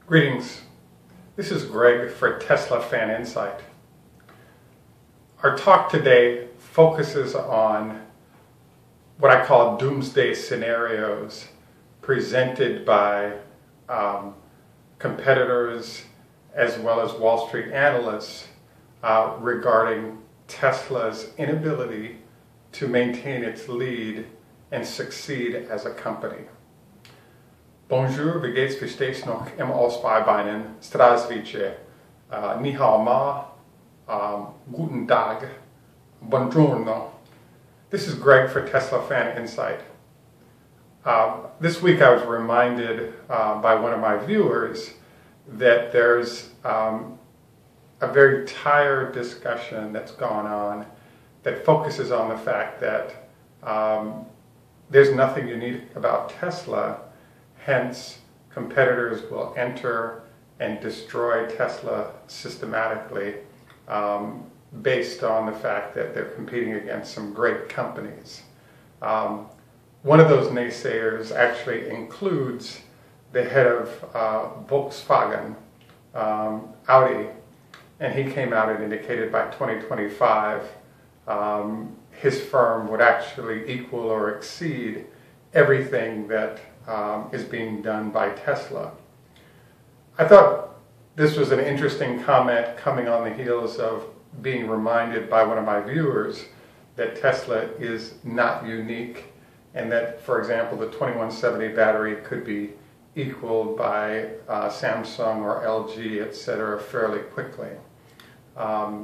Greetings. This is Greg for Tesla Fan Insight. Our talk today focuses on what I call doomsday scenarios presented by competitors as well as Wall Street analysts regarding Tesla's inability to maintain its lead and succeed as a company. Bonjour, wie geht's, wie steht's noch im Ausbeibeinen, Strasvice, ni hao ma, guten Tag, buongiorno. This is Greg for Tesla Fan Insight. This week I was reminded by one of my viewers that there's a very tired discussion that's gone on that focuses on the fact that there's nothing unique about Tesla. Hence, competitors will enter and destroy Tesla systematically based on the fact that they're competing against some great companies. One of those naysayers actually includes the head of Volkswagen, Audi, and he came out and indicated by 2025 his firm would actually equal or exceed everything that is being done by Tesla. I thought this was an interesting comment coming on the heels of being reminded by one of my viewers that Tesla is not unique and that, for example, the 2170 battery could be equaled by Samsung or LG, etc., fairly quickly. I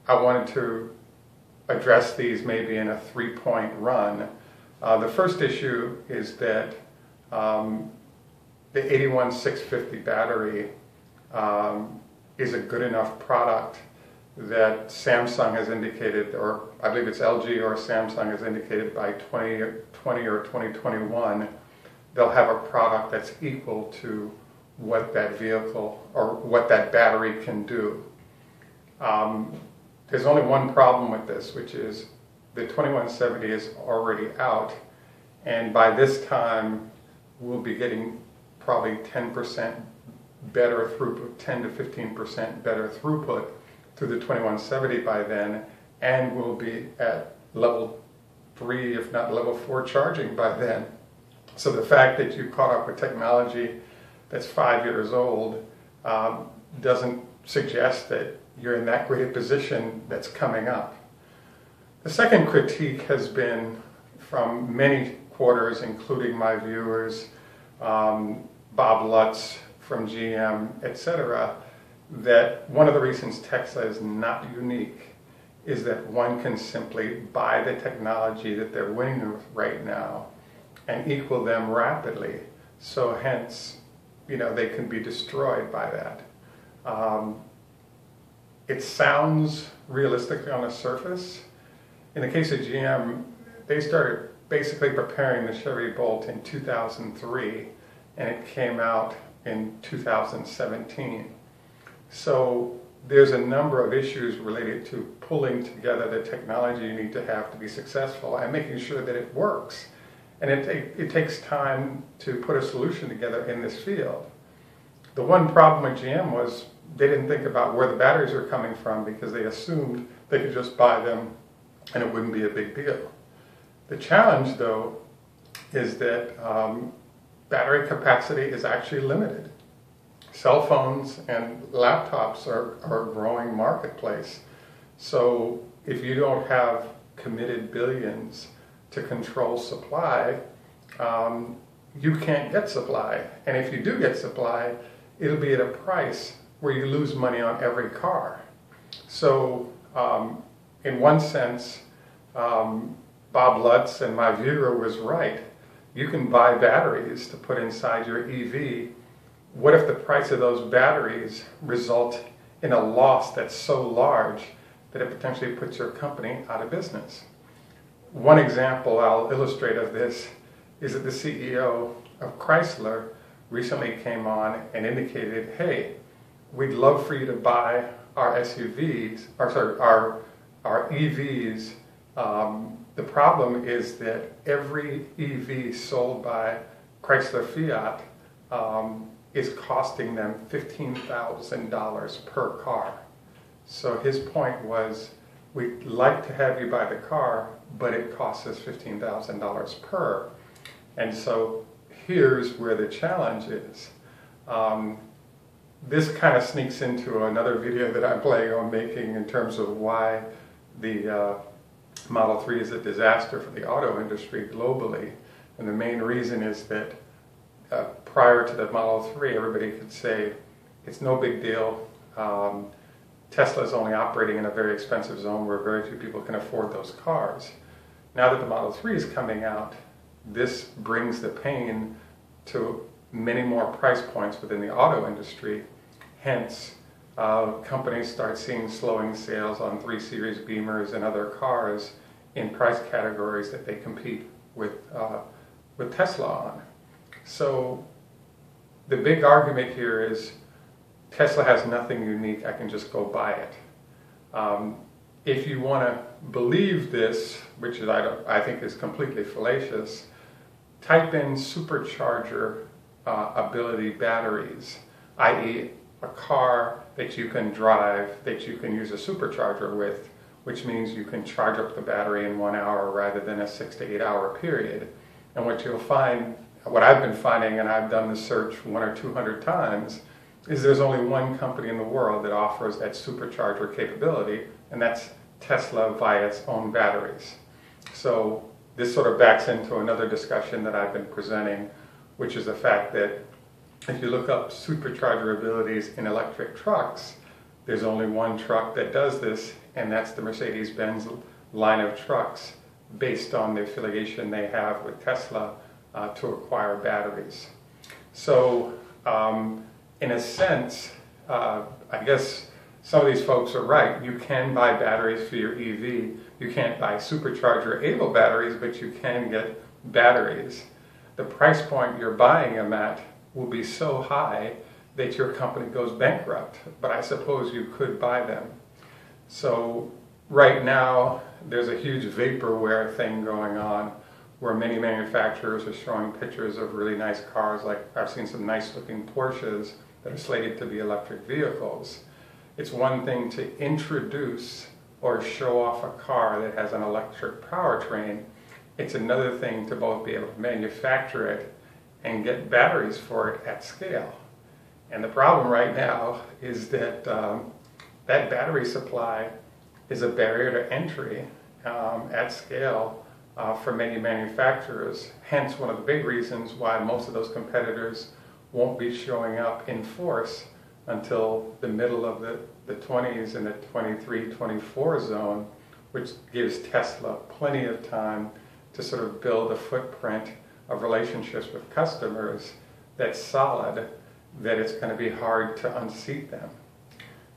wanted to address these maybe in a three-point run. The first issue is that the 81650 battery is a good enough product that Samsung has indicated, or I believe it's LG or Samsung has indicated by 2020 or 2021, they'll have a product that's equal to what that vehicle or what that battery can do. There's only one problem with this, which is the 2170 is already out, and by this time we'll be getting probably 10% better throughput, 10 to 15% better throughput through the 2170 by then, and we'll be at level 3, if not level 4 charging by then. So the fact that you caught up with technology that's 5 years old doesn't suggest that you're in that great a position that's coming up. The second critique has been from many quarters, including my viewers, Bob Lutz from GM, etc., that one of the reasons Tesla is not unique is that one can simply buy the technology that they're winning with right now and equal them rapidly. So hence, they can be destroyed by that. It sounds realistic on the surface. In the case of GM, they started basically preparing the Chevy Bolt in 2003, and it came out in 2017. So there's a number of issues related to pulling together the technology you need to have to be successful and making sure that it works. And it takes time to put a solution together in this field. The one problem with GM was they didn't think about where the batteries were coming from because they assumed they could just buy them and it wouldn't be a big deal. The challenge, though, is that battery capacity is actually limited. Cell phones and laptops are a growing marketplace. So if you don't have committed billions to control supply, you can't get supply. And if you do get supply, it'll be at a price where you lose money on every car. So in one sense, Bob Lutz and my viewer was right. You can buy batteries to put inside your EV. What if the price of those batteries result in a loss that's so large that it potentially puts your company out of business? One example I'll illustrate of this is that the CEO of Chrysler recently came on and indicated, hey, we'd love for you to buy our SUVs, our EVs. The problem is that every EV sold by Chrysler Fiat is costing them $15,000 per car. So his point was, we'd like to have you buy the car, but it costs us $15,000 per. And so here's where the challenge is. This kind of sneaks into another video that I'm planning on making in terms of why the Model 3 is a disaster for the auto industry globally. And the main reason is that prior to the Model 3, everybody could say, it's no big deal. Tesla is only operating in a very expensive zone where very few people can afford those cars. Now that the Model 3 is coming out, this brings the pain to many more price points within the auto industry. Hence, companies start seeing slowing sales on 3 Series Beamers and other cars in price categories that they compete with Tesla on. So the big argument here is Tesla has nothing unique, I can just go buy it. If you want to believe this, which is, I think is completely fallacious, type in supercharger ability batteries, i.e. a car that you can drive, that you can use a supercharger with, which means you can charge up the battery in 1 hour rather than a 6 to 8 hour period. And what you'll find, what I've been finding, and I've done the search 100 or 200 times, is there's only one company in the world that offers that supercharger capability, and that's Tesla via its own batteries. So this sort of backs into another discussion that I've been presenting, which is the fact that if you look up supercharger abilities in electric trucks, there's only one truck that does this, and that's the Mercedes-Benz line of trucks based on the affiliation they have with Tesla to acquire batteries. So in a sense, I guess some of these folks are right. You can buy batteries for your EV. You can't buy supercharger-able batteries, but you can get batteries. The price point you're buying them at will be so high that your company goes bankrupt, but I suppose you could buy them. So right now, there's a huge vaporware thing going on where many manufacturers are showing pictures of really nice cars, like I've seen some nice looking Porsches that are slated to be electric vehicles. It's one thing to introduce or show off a car that has an electric powertrain. It's another thing to both be able to manufacture it and get batteries for it at scale. And the problem right now is that that battery supply is a barrier to entry at scale for many manufacturers. Hence, one of the big reasons why most of those competitors won't be showing up in force until the middle of the 20s and the 23, 24 zone, which gives Tesla plenty of time to sort of build a footprint of relationships with customers that's solid, that it's going to be hard to unseat them.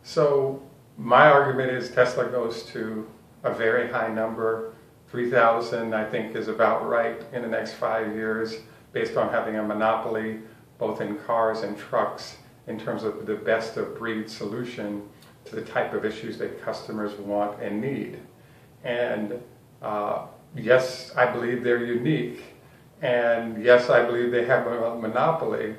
So my argument is Tesla goes to a very high number. 3,000 I think is about right in the next 5 years, based on having a monopoly both in cars and trucks in terms of the best of breed solution to the type of issues that customers want and need. And yes, I believe they're unique, and yes, I believe they have a monopoly,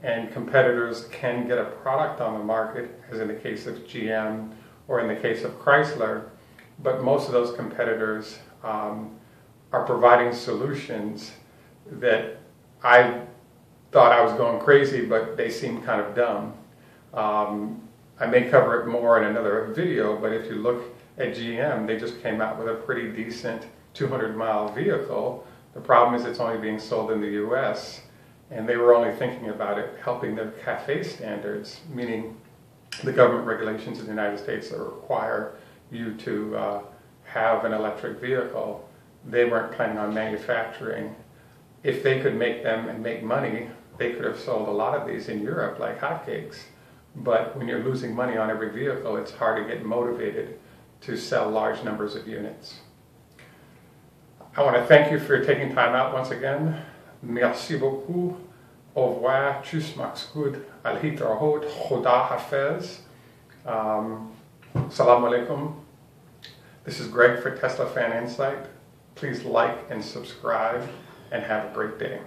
and competitors can get a product on the market, as in the case of GM or in the case of Chrysler, but most of those competitors are providing solutions that I thought I was going crazy, but they seem kind of dumb. I may cover it more in another video, but if you look at GM, they just came out with a pretty decent 200-mile vehicle. The problem is it's only being sold in the US, and they were only thinking about it helping their CAFE standards, meaning the government regulations in the United States that require you to have an electric vehicle. They weren't planning on manufacturing. If they could make them and make money, they could have sold a lot of these in Europe like hotcakes. But when you're losing money on every vehicle, it's hard to get motivated to sell large numbers of units. I want to thank you for taking time out once again. Merci beaucoup. Au revoir. Tschüss, macht's gut. Al hitrahot. Khoda hafez. Salam alaikum. This is Greg for Tesla Fan Insight. Please like and subscribe and have a great day.